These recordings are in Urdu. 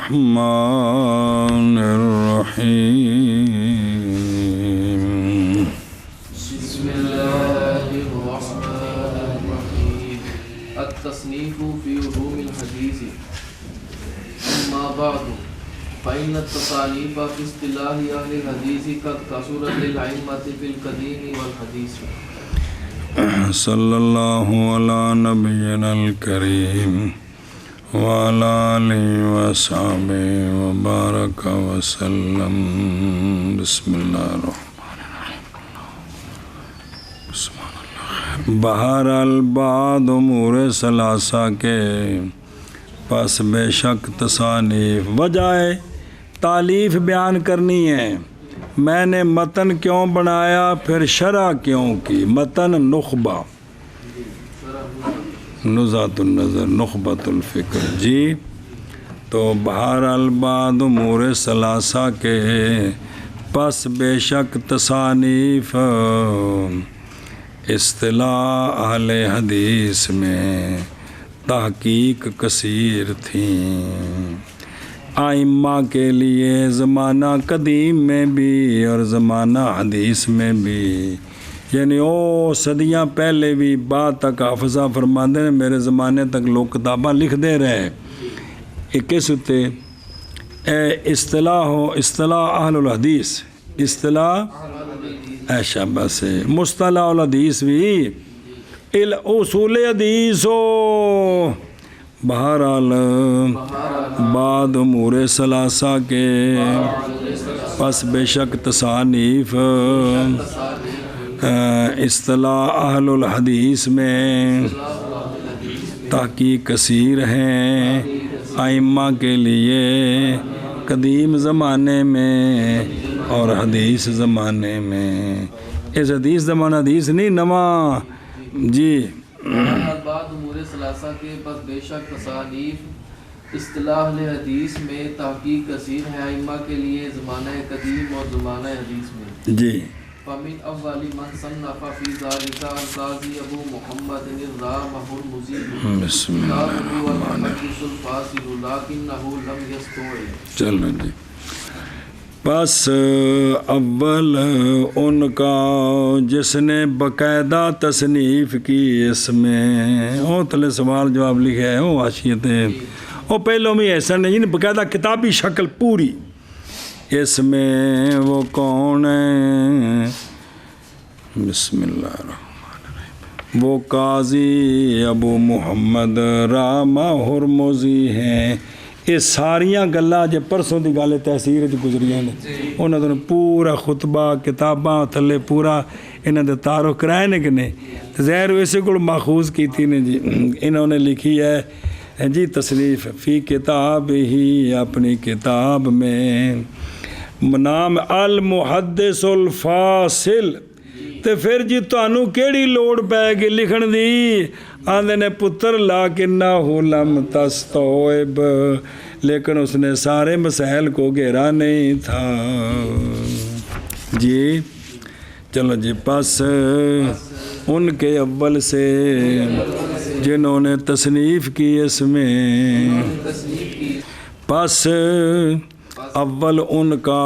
الرحمن الرحيم بسم الله الرحمن الرحيم التصنيف في علوم الحديث أما بعد فإن التصانيف في اصطلاح أهل الحديث قد كثرت للأئمة في القديم والحديث. صلی اللہ علی نبینا الکریم وعلی آلہ وصحبہ وبارک وسلم. بسم اللہ الرحمن الرحیم. بہرحال بعد امور ثلاثہ کے پس بے شک تصانیف وجہ تالیف بیان کرنی ہے. میں نے متن کیوں بنایا پھر شرح کیوں کی. متن نخبہ نزہۃ النظر نخبۃ الفکر جی. تو بہرحال بعد امور ثلاثہ کے پس بے شک تصانیف اصطلاح اہل حدیث میں تحقیق کثیر تھیں. ائمہ کے لیے زمانہ قدیم میں بھی اور زمانہ حدیث میں بھی، یعنی او صدیاں پہلے بھی بعد تک حافظہ فرماندے نے میرے زمانے تک لوگ کتاباں لکھ دے رہے. کس ہوتے اصطلاح اہل الحدیث اصطلاح شاباش سے مصطلح الحدیث بھی اصول حدیث ہو. بہرحال بعد امور ثلاثہ کے پس بے شک تصانیف اصطلاح اہل الحدیث میں تحقیق کثیر ہیں. ائمہ کے لیے قدیم زمانے میں اور حدیث زمانے میں. اس حدیث زمانہ حدیث نہیں نواں جی. بعد امور ثلاثہ کے پس بے شک تصانیف اصطلاح اہل حدیث میں تحقیق کثیر ہے ائمہ کے لیے زمانہ قدیم اور زمانہ حدیث میں جی. فمن اول من صنف فی ذلک القاضی ابو محمد الرامہ المزی کتابہ المحدث الفاصل لکنہ لم یستوعب. چلو جی. بس اول ان کا جس نے باقاعدہ تصنیف کی اس میں وہ تلے سوال جواب لکھا ہے وہ حاشیت ہے وہ پہلوں میں ایسا نہیں باقاعدہ کتابی شکل پوری. اس میں وہ کون ہے؟ بسم اللہ الرحمن الرحیم. وہ قاضی ابو محمد رامہ ہرمزی ہیں. یہ ساریاں گلاں جے پرسوں دی گل تحصیل وچ گزریاں نے انہاں نے پورا خطبہ کتاباں تھلے پورا انہاں دے تعارف کرائے نے کہ نہیں. ظاہر اسے کول ماخوذ کیتی نے جی. انہوں نے لکھی ہے جی تصنیف فی کتاب ہی اپنی کتاب میں نام المحدث الفاصل. تے پھر جی تانوں کیڑی لوڑ پے گی لکھن دی. آندے نے پتر لاکنہ لم تستوعب لیکن اس نے سارے مسائل کو گھیرا نہیں تھا جی. چلو جی. پس ان کے اول سے جنہوں نے تصنیف کی اس میں پس اول ان کا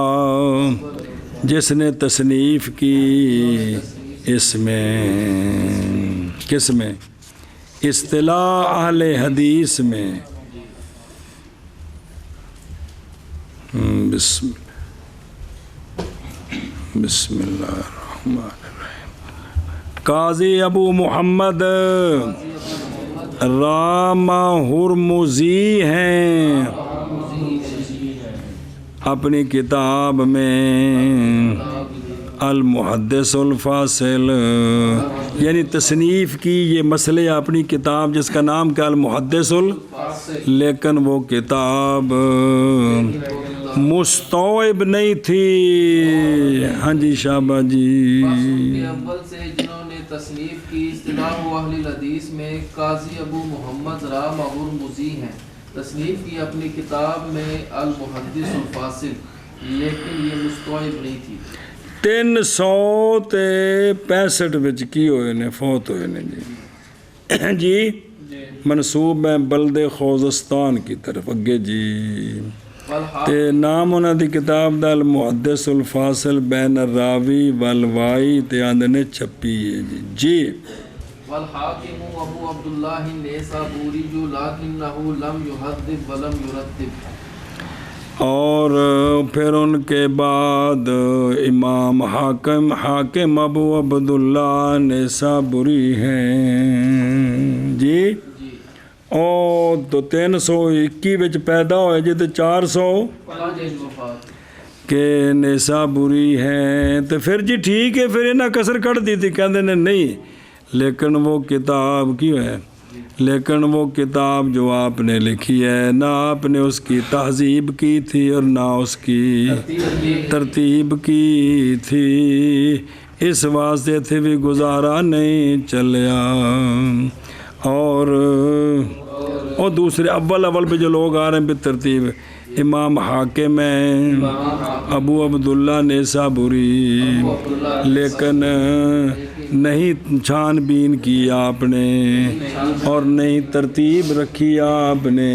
جس نے تصنیف کی اس میں کس میں اصطلاح اہل حدیث میں بسم اللہ الرحمن الرحیم. قاضی ابو محمد رامہ ہرمزی ہیں. اپنی کتاب میں المحدث الفاصل یعنی تصنیف کی یہ مسئلے اپنی کتاب جس کا نام کیا المحدث لیکن وہ کتاب مستوعب نہیں تھی. ہاں جی شابہ جی. اول سے جنہوں نے تصنیف کی اصطلاح اہل الحدیث میں قاضی ابو محمد رامہ ہرمزی ہیں. تصنیف کی اپنی کتاب میں المحدث الفاصل لیکن یہ مستوعب نہیں تھی. 365 وچ کی ہوئے نے فوت ہوئے نے جی جی منسوب ہے بلد خوزستان کی طرف. اگے جی ਤੇ ਨਾਮ ਉਹਨਾਂ ਦੀ ਕਿਤਾਬ ਦਾ ਅਲ-ਮੁਹੱਦਿਸ ਅਲ-ਫਾਸਿਲ ਬੈਨ ਅਰ-ਰਾਵੀ ਵਲ-ਵਾਈ ਤੇ ਆਂਦੇ ਨੇ ਛਪੀ ਹੈ ਜੀ والحاکم ابو عبداللہ النیسابوری لکنہ لم یحدث ولم یرتب، اور پھر ان کے بعد امام حاکم ابو عبداللہ نیسابوری ہیں جی اور تو 321 وچ پیدا ہوئے جی تو 400 کہ نیسابوری ہیں تو پھر جی ٹھیک ہے پھر انہیں کسر کٹ دی تھی کہتے ہیں نہیں لیکن وہ کتاب کیوں ہے لیکن وہ کتاب جو آپ نے لکھی ہے نہ آپ نے اس کی تہذیب کی تھی اور نہ اس کی ترتیب کی تھی، اس واسطے تھے بھی گزارا نہیں چلیا۔ اور دوسرے اول پہ جو لوگ آ رہے ہیں بالترتیب امام حاکم ہیں ابو عبداللہ نیسابوری، لیکن نہیں چھان بین کی آپ نے اور نہیں ترتیب رکھی آپ نے،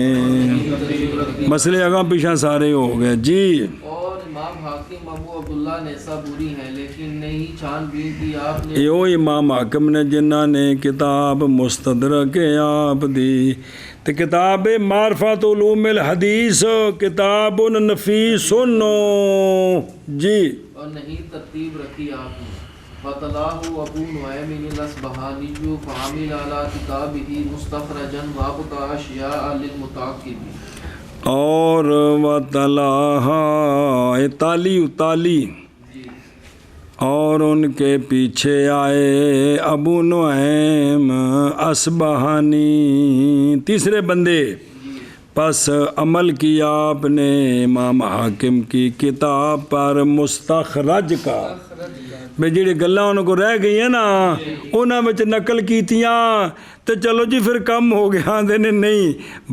مسئلے اگاں پیچھے سارے ہو گئے جی۔ اور امام حاکم ابو عبداللہ نیسابوری ہیں لیکن نہیں چھان بین کی آپ نے، یہ امام حاکم نے جنہ نے کتاب مستدرک آپ دی تو کتاب معرفت علوم الحدیث کتاب نفیس جی، اور نہیں ترتیب رکھی آپ نے۔ فَطَلَاهُ أَبُو نُعَيْمٍ الْأَصْبَهَانِيُّ فَعَمِلَ عَلَى كِتَابِهِ مُسْتَخْرَجًا وَأَبْقَى أَشْيَاءَ لِلْمُتَعَقِّبِ، اور وَطَلَاهَا تالی اور ان کے پیچھے آئے ابو نعیم اصبہانی تیسرے بندے، پس عمل کیا آپ نے امام حاکم کی کتاب پر مستخرج کا، بے جڑی گلاں انہوں کو رہ گئی ہیں نا انہاں وچ نقل کیتیاں تو چلو جی پھر کم ہو گیا دینے نہیں،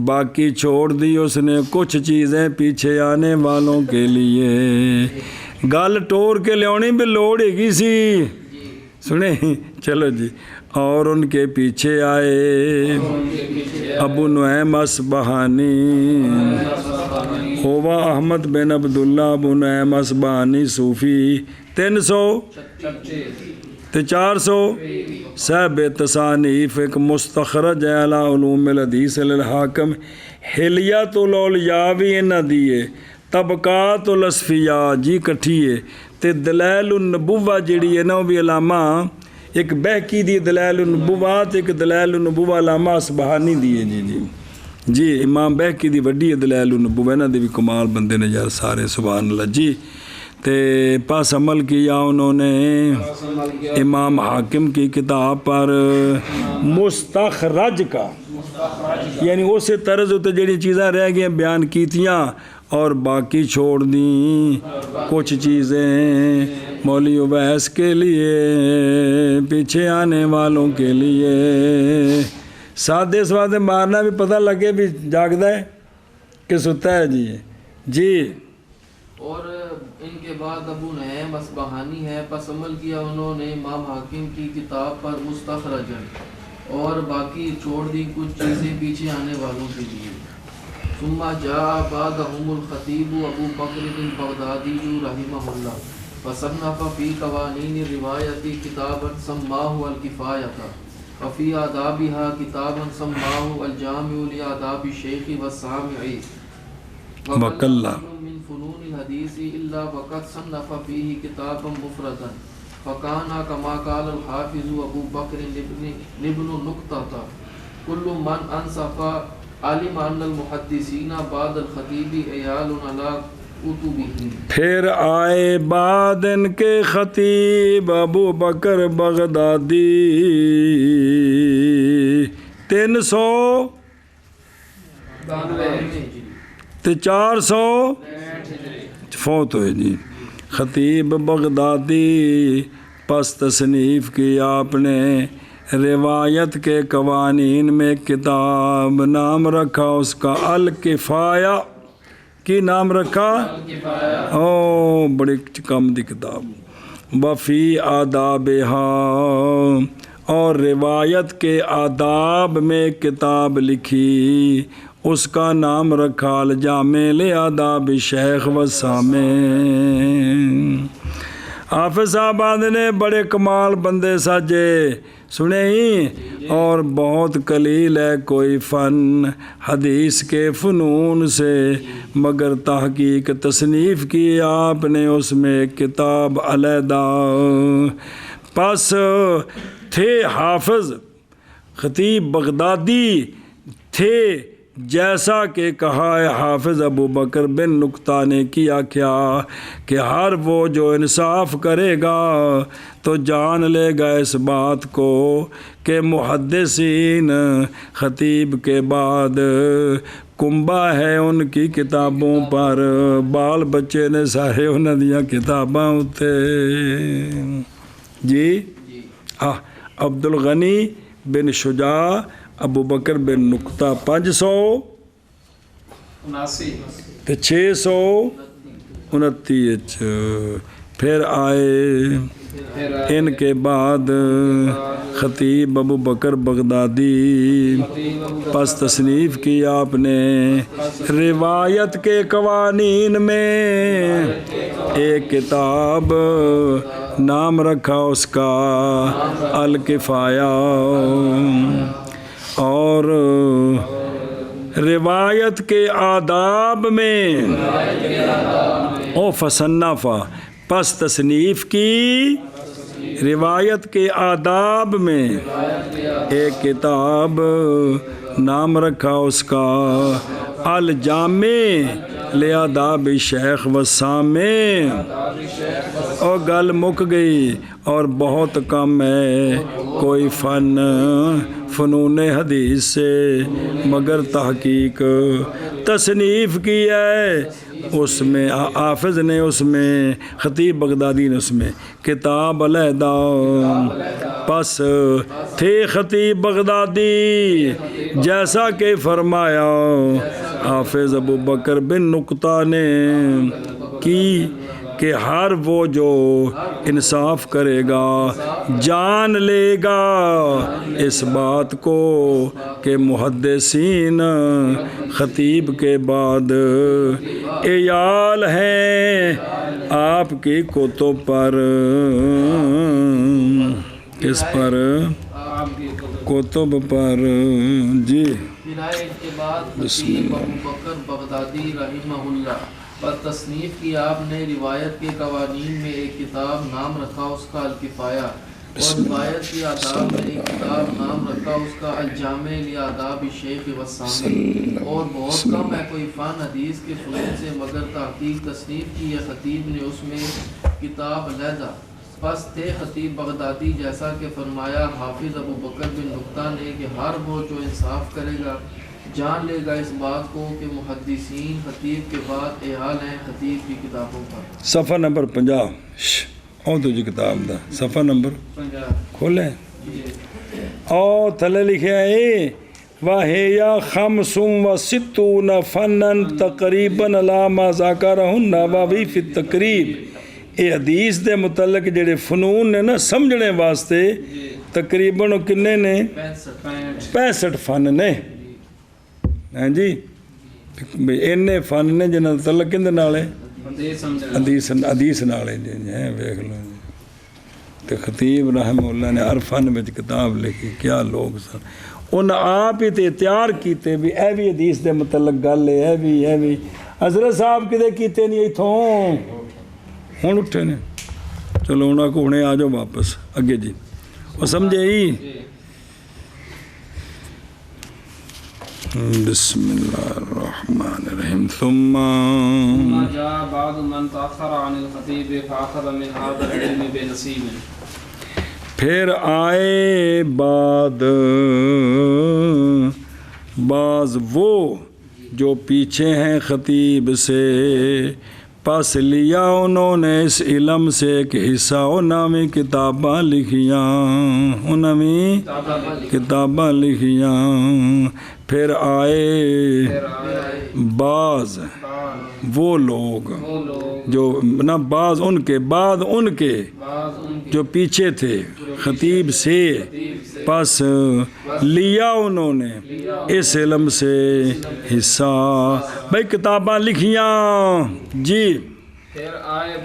باقی چھوڑ دی اس نے کچھ چیزیں پیچھے آنے والوں کے لیے، گل ٹور کے لیاؤنی بھی لوڑ ہی سی سنیں چلو جی۔ اور ان کے پیچھے آئے ابو نعیم اصبہانی ہوا احمد بن عبداللہ ابو نعیم اصبہانی صوفی 300 تے 400 صاحب تصانیف ایک مستخرج علی علوم الحدیث للحاکم حلیت الاولیاء بھی انہاں دیئے طبقات الاصفیاء جی کٹھیے تے دلائل النبوہ جڑی ہے نا وہ بھی علامہ ایک بہکی دی دلائل النبوات ایک دلائل النبوہ علامہ اصبہانی دیئے جی امام بہکی دی وڈی دلائل النبوہ نا دی بھی کمال بندے نے یار سارے سبحان اللہ جی۔ تے پاس عمل کیا انہوں نے امام حاکم کی کتاب پر مستخرج کا، یعنی اسے طرز ہوتے جڑی چیزیں رہ گئیں بیان کیتیاں اور باقی چھوڑ دیں کچھ چیزیں مولوی اویس کے لیے پیچھے آنے والوں کے لیے، سادے سوادے مارنا بھی پتہ لگے بھی جاگدہ ہے کہ ستا ہے جی۔ اور ان کے بعد ابو نعیم اصبہانی ہے، پس عمل کیا انہوں نے امام حاکم کی کتاب پر مستخرجن اور باقی چھوڑ دی کچھ چیزیں پیچھے آنے والوں کے لیے۔ ثم جاء بعدهم الخطیب ابو بکر البغدادی رحمہ اللہ فصنف فی قوانین الروایت کتابا سماہ الکفایۃ وفی آدابها کتابا سماہ الجامع لآداب الشیخ والسامع وکلا من فنون الحدیث الا وقد صنف فیہ کتابا مفردا فکانا کما قال الحافظ ابو بکر ابن نقطہ کل من انصف علم ان المحدثین بعد الخطیب عیال علی کتبہ، پھر آئے بعد ان کے خطیب ابو بکر بغدادی 300 تے 400 فوت ہوئے جی۔ خطیب بغدادی پس تصنیف کی آپ نے روایت کے قوانین میں کتاب نام رکھا اس کا الکفایہ، کی نام رکھا بڑی کم دی کتاب، وفی آدابہا اور روایت کے آداب میں کتاب لکھی، اس کا نام رکھا الجامع لآداب شیخ وسامع۔ حافظ صاحب نے بڑے کمال بندے ساجے سنے ہی، اور بہت قلیل ہے کوئی فن حدیث کے فنون سے مگر تحقیق تصنیف کی آپ نے اس میں کتاب علیحدہ۔ پس تھے حافظ خطیب بغدادی تھے جیسا کہ کہا ہے حافظ ابو بکر بن نکتہ نے کیا کیا کہ ہر وہ جو انصاف کرے گا تو جان لے گا اس بات کو کہ محدثین خطیب کے بعد کنبہ ہے ان کی کتابوں پر، بال بچے نے سارے انہاں دیاں کتاباں اتے۔ جی عبد الغنی بن شجاع ابو بکر بن نکتہ 529 پھر آئے ان کے بعد خطیب ابو بکر بغدادی، پس تصنیف کی آپ نے روایت کے قوانین میں ایک کتاب، نام رکھا اس کا الکفایہ، اور روایت کے آداب میں او فصنفہ، پس تصنیف کی روایت کے آداب میں ایک کتاب، نام رکھا اس کا الجامع لآداب شیخ وسامع۔ اور گل مک گئی، اور بہت کم ہے کوئی فن فنون حدیث سے مگر تحقیق تصنیف کی ہے اس میں حافظ نے، اس میں خطیب بغدادی نے اس میں کتاب علیحدہ۔ پس تھے خطیب بغدادی جیسا کہ فرمایا حافظ ابو بکر بن نکتہ نے کی کہ ہر وہ جو انصاف کرے گا جان لے گا اس بات کو کہ محدثین خطیب کے بعد عیال ہیں آپ کی کتب پر۔ کس پر؟ کتب پر۔ جی کے بعد خطیب ابو بکر بغدادی رحمہ اللہ پر تصنیف کی آپ نے روایت کے قوانین میں ایک کتاب، نام رکھا اس کا الکفایہ، اور روایت کی آداب میں ایک کتاب، نام رکھا اس کا الجامع لآداب شیخ وسامع۔ اور بہت کم ہے کوئی فن حدیث کے فنون سے مگر تحقیق تصنیف کی ہے خطیب نے اس میں کتاب علیحدہ۔ پس تھے خطیب بغدادی جیسا کہ فرمایا حافظ ابو بکر بن نکتہ نے کہ ہر وہ جو انصاف کرے گا جان لے گا اس بات کو کہ محدثین خطیب کے بعد احال ہیں خطیب کی کتابوں پر۔ صفحہ نمبر 50 او تو جو کتاب دا صفحہ نمبر 50 کھولیں او تھلے لکھے ہے وَهِيَ خَمْسٌ وَسِتُّونَ فَنًّا تقریباً عَلَىٰ مَا ذَكَرَهُ النَّوَوِي فِي التَّقْرِيب۔ یہ حدیث دے متعلق جڑے فنون نے نا سمجھنے واسطے تقریباً کنے نے 65 فن نے، ہاں جی اینے فن نے جنہاں دا تعلق کندے نال ہے حدیث نال ہے جی ویکھ لو جی۔ تے خطیب رحمہ اللہ نے ہر فن وچ کتاب لکھی، کیا لوگ سن، انہاں آپ ہی تے تیار کیتے بھی اے بھی حدیث دے متعلق گل ہے، اے بھی حضرت صاحب کدے کیتے نہیں ایتھوں ہن اٹھے نے، چلو انہاں کو ہنے آ جاؤ واپس اگے جی، وہ سمجھے ہی۔ بسم اللہ الرحمن الرحیم ثم جاء بعض من تأخر عن الخطیب فأخذ من هذا العلم بنصیب۔ پھر آئے بعض وہ جو پیچھے ہیں خطیب سے، پس لیا انہوں نے اس علم سے ایک حصہ، انہوں نے کتاباں لکھیاں، پھر آئے بعض وہ لوگ جو نہ بعض ان کے بعد ان کے جو پیچھے تھے خطیب سے، پس لیا انہوں نے اس علم سے حصہ. بھائی کتاباں لکھیاں جی. پھر آئے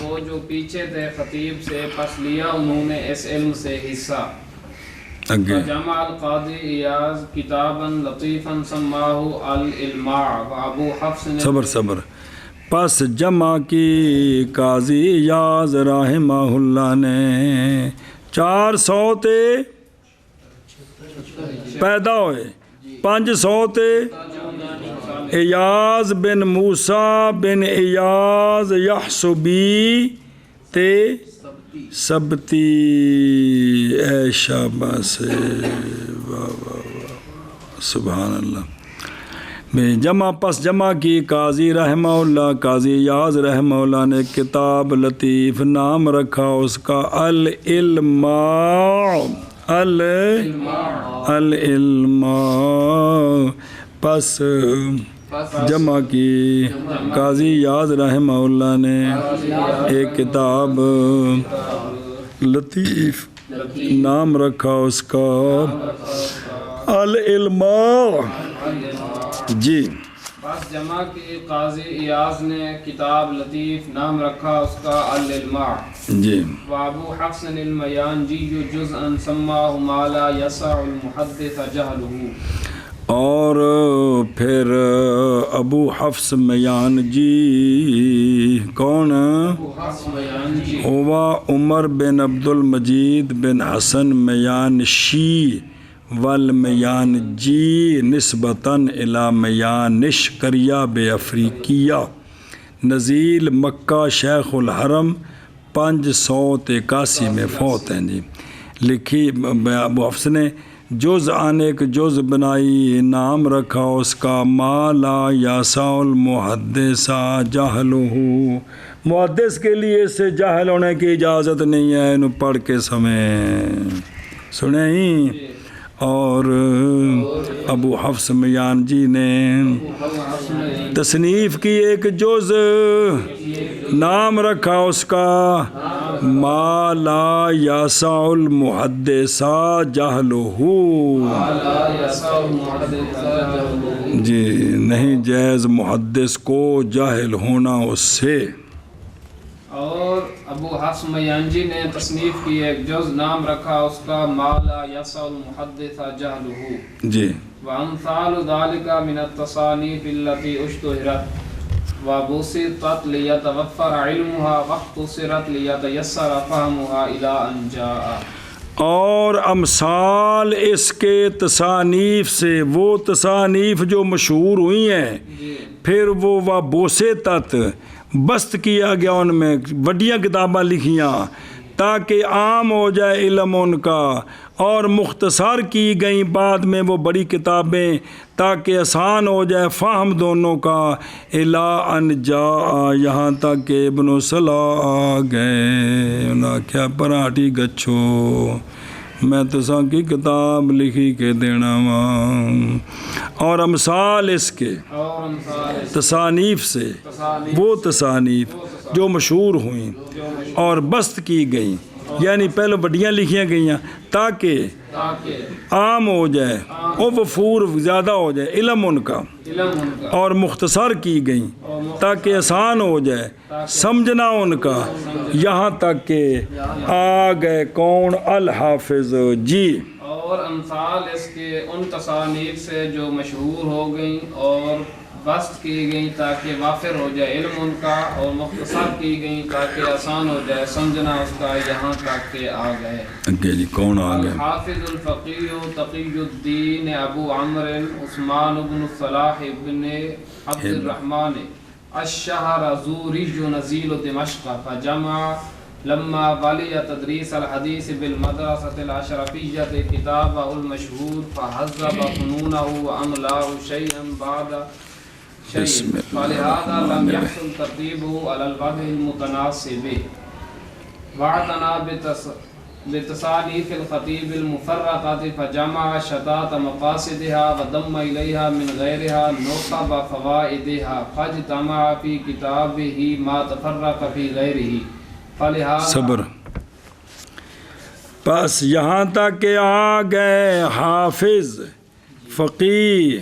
وہ جو پیچھے تھے خطیب سے، پس لیا انہوں نے اس علم سے حصہ. اگے جمع القاضی ایاز کتابا لطیفا سماہ العلماء وابو حفص نے صبر پس جمع کی قاضی ایاز رحمہ اللہ نے 400 تے پیدا ہوئے، 500 تے ایاز بن موسیٰ بن ایاز یحسبی تے سبتی. اے شاباش، سبحان اللہ. جمع پس جمع کی قاضی رحمہ اللہ، قاضی ایاز رحمہ اللہ نے کتاب لطیف، نام رکھا اس کا العلماء. پس جمع کی قاضی ایاز رحمہ اللہ نے ایک کتاب لطیف، نام رکھا اس کا العلماء. جی پس جمع کی قاضی ایاز نے کتاب لطیف، نام رکھا اس کا العلماء. جی. وابو حفص المیانجی جزءا سماہ ما لا یسع المحدث جہلہ. اور پھر ابو حفص میان جی کون؟ ہوا عمر بن عبد المجید بن حسن میان شی والمیان جی نسبتاً الی میانش قریہ بے افریقیہ نزیل مکہ شیخ الحرم 581 میں فوت ہیں. جی لکھی ابو حفص نے جز آنے ایک جز بنائی، نام رکھا اس کا ما لا یاسع المحدث جہلہ. محدث کے لیے اس سے جاہل ہونے کی اجازت نہیں ہے، انہوں پڑھ کے سنیں ہی. اور ابو حفص میان جی نے تصنیف کی ایک جز، نام رکھا اس کا ما لا یاسع المحدث جہلہ. جی نہیں جائز محدث کو جاہل ہونا اس سے. اور ابو حفص میانجی نے تصنیف کی ایک جز، نام رکھا اس کا ما لا یسع المحدث جہلہ. جی. وامثال ذلك من التصانیف التي اشتہرت وبسطت لیتوفر علمها واختصرت لیتیسر فہمها الى ان جاء. اور امثال اس کے تصانیف سے، وہ تصانیف جو مشہور ہوئی ہیں پھر وہ وبسطت بست کیا گیا، ان میں بڑیاں کتاباں لکھیاں تاکہ عام ہو جائے علم ان کا، اور مختصر کی گئیں بعد میں وہ بڑی کتابیں تاکہ آسان ہو جائے فہم دونوں کا. الا ان جاء، یہاں تک کہ ابن صلاح آ گئے. انہاں کیا پراٹھی گچھو، میں تساں کی کتاب لکھی کے دینا وا. اور امثال اس کے تصانیف سے، وہ تصانیف جو مشہور ہوئیں اور بست کی گئیں، یعنی پہلے بڑیاں لکھیاں گئیاں تاکہ عام ہو جائے اور وفور زیادہ ہو جائے علم ان کا، اور مختصر کی گئیں تاکہ آسان ہو جائے سمجھنا ان کا. یہاں تک کہ آ گئے کون؟ الحافظ. جی. اور امثال اس کے ان تصانیف سے جو مشہور ہو گئیں اور بست کی گئیں تاکہ وافر ہو جائے علم ان کا، اور مختصر کی گئیں تاکہ آسان ہو جائے سمجھنا اس کا. یہاں تک کہ آ گئے. جی کون آ گئے؟ الحافظ الفقیہ تقی الدین ابو عمرو عثمان بن صلاح بن عبد الرحمن الشہرزوری نزیل دمشق. فجمع لما ولی تدریس الحدیث بالمدرسة الاشرفیة کتاب المشہور فحذب فنونہ واملاه شیئا بعد شيء فلهذا لم يحصل ترتيبه على الوجه المتناسب. واعتنى بتصانيف الخطيب المفرقة فجمع شتات مقاصدها وضم إليها من غيرها نخب فوائدها فاجتمع في كتابه ما تفرق في غيره. فلهذا صبر. بس یہاں تک کہ آ گئے حافظ فقیہ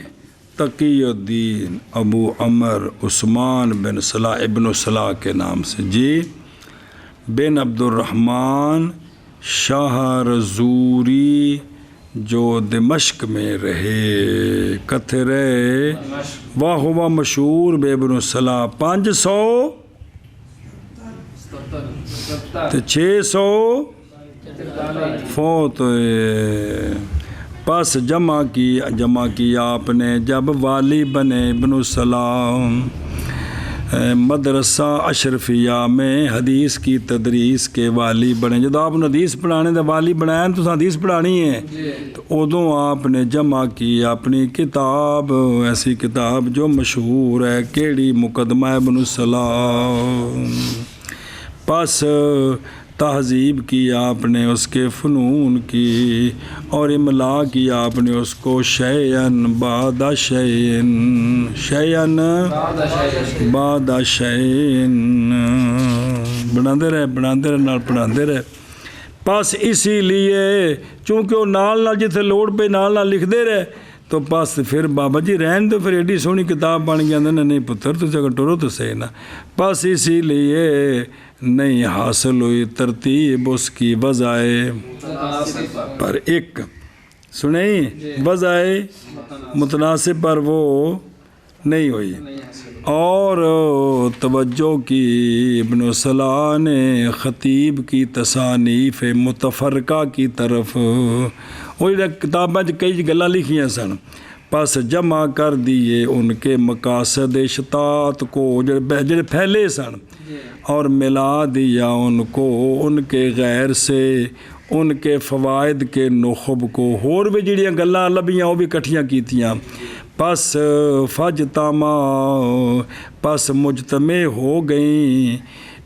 تقی الدین ابو عمر عثمان بن صلاح ابن صلاح کے نام سے، جی، بن عبد الرحمن شاہرزوری، جو دمشق میں رہے، کتھے رہے، واہ ہوا مشہور بے ابن صلاح 500 تے 600 فوت ہوئے۔ پس جمع کی آپ نے جب والی بنے ابن صلاح مدرسہ اشرفیہ میں حدیث کی تدریس کے والی بنے۔ جب آپ نے حدیث پڑھانے دا والی بنایا تو حدیث پڑھانی ہے، تو ادوں آپ نے جمع کی اپنی کتاب، ایسی کتاب جو مشہور ہے، کیڑی؟ مقدمہ ابن صلاح۔ پس تہذیب کی آپ نے اس کے فنون کی، اور املا کی آپ نے اس کو شیئن بعد شیئن، شیئن بعد شیئن، بناندے رہے پڑھاندے رہے۔ پس اسی لیے چونکہ وہ نال جتھے لوڑ پہ نال لکھ دے رہے، تو پس پھر بابا جی رہن دو، پھر ایڈی سونی کتاب بن گیا، نہیں پتر تو اگر ٹرو تو صحیح نا۔ پس اسی لیے نہیں حاصل ہوئی ترتیب اس کی وضعِ پر ایک، سنیں، وضعِ متناسب پر وہ نہیں ہوئی، اور توجہ کی ابن صلاح نے خطیب کی تصانیف متفرقہ کی طرف، وہ کتابیں کئی گلاں لکھیاں سن، پس جمع کر دیے ان کے مقاصد شتات کو جڑے پھیلے سن، اور ملا دیا ان کو ان کے غیر سے، ان کے فوائد کے نخب کو، اور بھی جڑیاں گلاں لبیاں وہ بھی کٹھیاں کیتیاں۔ پس فجتمع، پس مجتمع ہو گئیں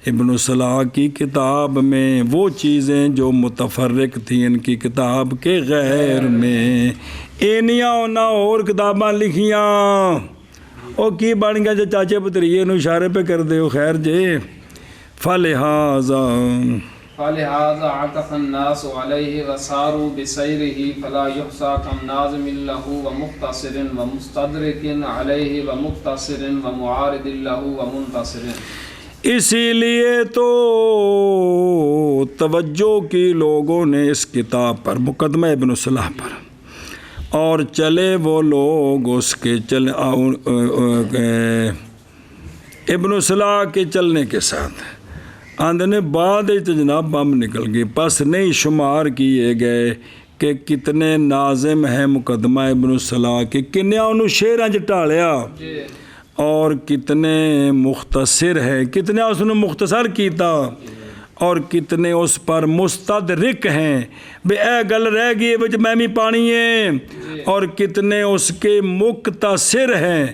ابن صلاح کی کتاب میں وہ چیزیں جو متفرق تھیں ان کی کتاب کے غیر میں۔ اینیاں انہاں اور کتاباں لکھیاں، او کی بن گیا جو چاچے پتریے نو اشارے پہ کر دے ہو، خیر جے۔ فلہذا عطف الناس علیہ وساروا بسیرہ فلا یحصى کم ناظم لہ ومختصر ومستدرک علیہ ومختصر ومعارض لہ ومنتصر۔ اسی لیے تو توجہ کی لوگوں نے اس کتاب پر، مقدمہ ابن صلاح پر، اور چلے وہ لوگ اس کے ابن صلاح کے چلنے کے ساتھ، آندھنے بعد جناب بم نکل گئی، پس نہیں شمار کیے گئے کہ کتنے ناظم ہیں مقدمہ ابن صلاح کے، کنیا انہوں شعراں چ ٹالیا، اور کتنے مختصر ہیں، کتنے اس نے مختصر کیتا، اور کتنے اس پر مستدرک ہیں، بے اے گل رہ گئی بچ میں بھی پانی ہے، اور کتنے اس کے مقتصر ہیں،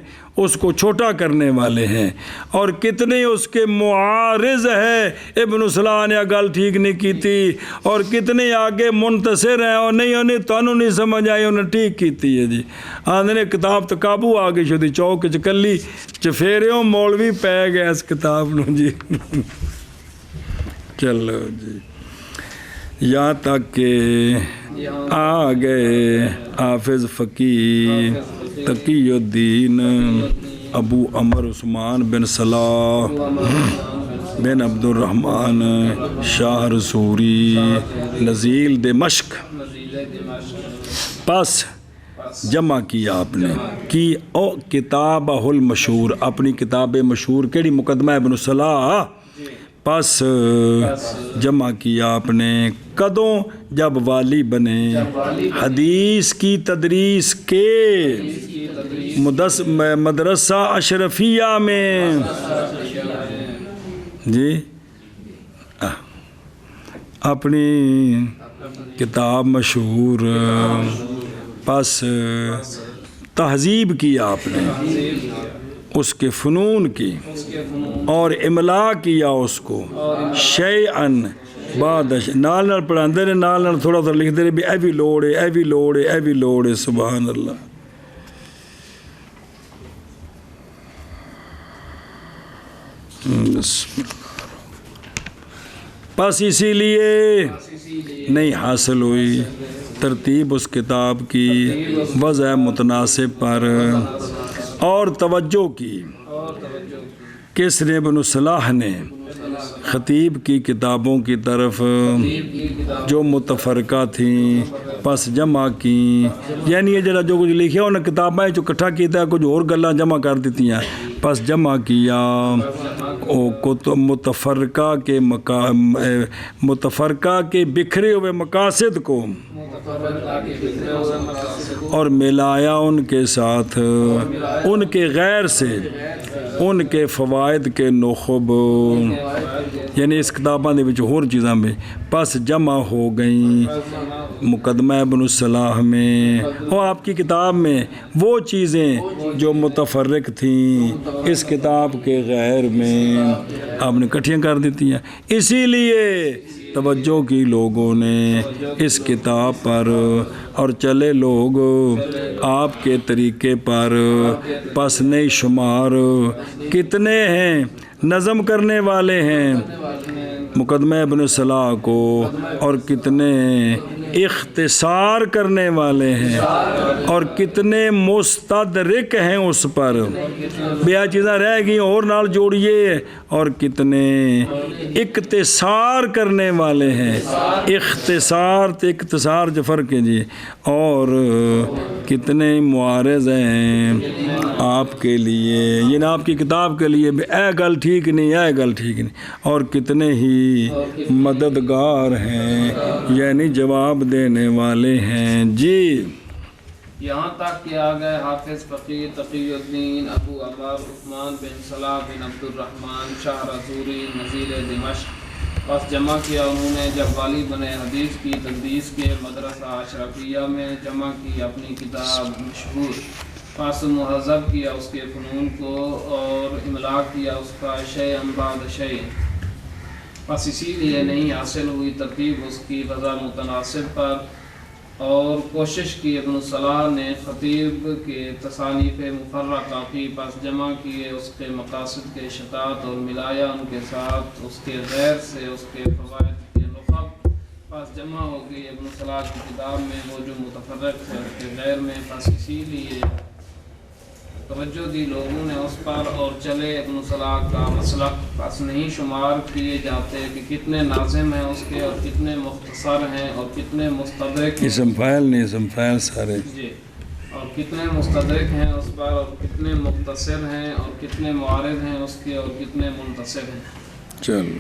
اس کو چھوٹا کرنے والے ہیں، اور کتنے اس کے معارض ہیں، ابن صلاح نے گل ٹھیک نہیں کی تھی، اور کتنے آگے منتصر ہیں، اور نہیں انہیں تانوں نہیں سمجھ آئی انہیں ٹھیک کیتی ہے جی۔ آندھنے کتاب تو قابو آگے شدی چوک چکلی چفیریوں مولوی پہ گیا اس کتاب نو جی۔ چلو جی، یہاں تک کہ آ گئے حافظ فقیہ تقی الدین ابو عمر عثمان بن صلاح بن عبد الرحمن شاہرزوری نزیل دمشق۔ پس جمع کیا آپ نے کی او کتابہ المشہور، اپنی کتاب مشہور کیڑی؟ مقدمہ ابن صلاح۔ پس جمع کیا آپ نے کدوں؟ جب والی بنے حدیث کی تدریس کے مدرسہ اشرفیہ میں، جی، اپنی کتاب مشہور، پس تہذیب کی آپ نے اس کے فنون کی، اور املا کیا اس کو شیئن بعد، نال نال پڑھاندے نے، نال نال تھوڑا تھوڑا لکھ دے رہے بھی اے بھی لوڑ ہے، اے بھی لوڑ ہے، اے بھی لوڑ ہے، سبحان اللہ۔ بسم اللہ۔ بس اسی لیے نہیں حاصل ہوئی ترتیب اس کتاب کی وضع متناسب پر اور توجہ کی کس نے؟ ابن صلاح نے خطیب کی کتابوں کی طرف جو متفرقہ تھیں پس جمع کی، یعنی یہ جڑا جو کچھ لکھیا انہیں کتابیں جو کٹھا کیتا ہے کچھ اور گلاں جمع کر دیتی ہیں، پس جمع کیا متفرقہ کے بکھرے ہوئے مقاصد کو اور ملایا ان کے ساتھ ان کے غیر سے ان کے فوائد کے نخب، یعنی اس کتاباں دے وچ ہور چیزاں میں پس جمع ہو گئیں مقدمہ ابن الصلاح میں اور آپ کی کتاب میں وہ چیزیں جو متفرق تھیں اس کتاب کے غیر میں آپ نے کٹھیاں کر دیتی ہیں، اسی لیے توجہ کی لوگوں نے اس کتاب پر اور چلے لوگ آپ کے طریقے پر، پس نہیں شمار کتنے ہیں نظم کرنے والے ہیں مقدمہ ابن صلاح کو اور کتنے اختصار کرنے والے ہیں اور کتنے مستدرک ہیں اس پر، بیا چیزیں رہ گئی اور نال جوڑیے، اور کتنے اختصار کرنے والے ہیں، اختصار تے اختصار جو فرق ہے جی، اور کتنے معارض ہیں آپ کے لیے، یعنی آپ کی کتاب کے لیے اے گل ٹھیک نہیں اے گل ٹھیک نہیں، اور کتنے ہی مددگار ہیں یعنی جواب دینے والے ہیں جی۔ یہاں تک کہ آ گئے حافظ فقیر تقی الدین ابو عمر عثمان بن صلاح بن عبد الرحمن شاہ رزوری نظیر دمشق، پس جمع کیا انہوں نے جب والی بنے حدیث کی تدریس کے مدرسہ اشرفیہ میں جمع کی اپنی کتاب مشہور، پس مہذب کیا اس کے فنون کو اور املا کیا اس کا شیئا بعد شیء، پس اسی لیے نہیں حاصل ہوئی ترتیب اس کی وضع متناسب پر، اور کوشش کی ابن صلاح نے خطیب کے تصانیف مفرقہ کی، پس جمع کیے اس کے مقاصد کے شتات اور ملایا ان کے ساتھ اس کے غیر سے اس کے فوائد کے نخب، پس جمع ہو گئی ابن صلاح کی کتاب میں وہ جو متفرق ہے اس کے غیر میں، پس اسی لیے توجہ دی لوگوں نے اس پر اور چلے ابن صلاح کا مسلک، پس نہیں شمار کیے جاتے کہ کتنے ناظم ہیں اس کے اور کتنے مختصر ہیں اور کتنے مستدرک ہیں، اسم فاعل نہیں اسم فاعل سارے جی، اور کتنے مستدرک ہیں اس پر اور کتنے مختصر ہیں اور کتنے معارض ہیں اس کے اور کتنے منتصر ہیں۔ چلو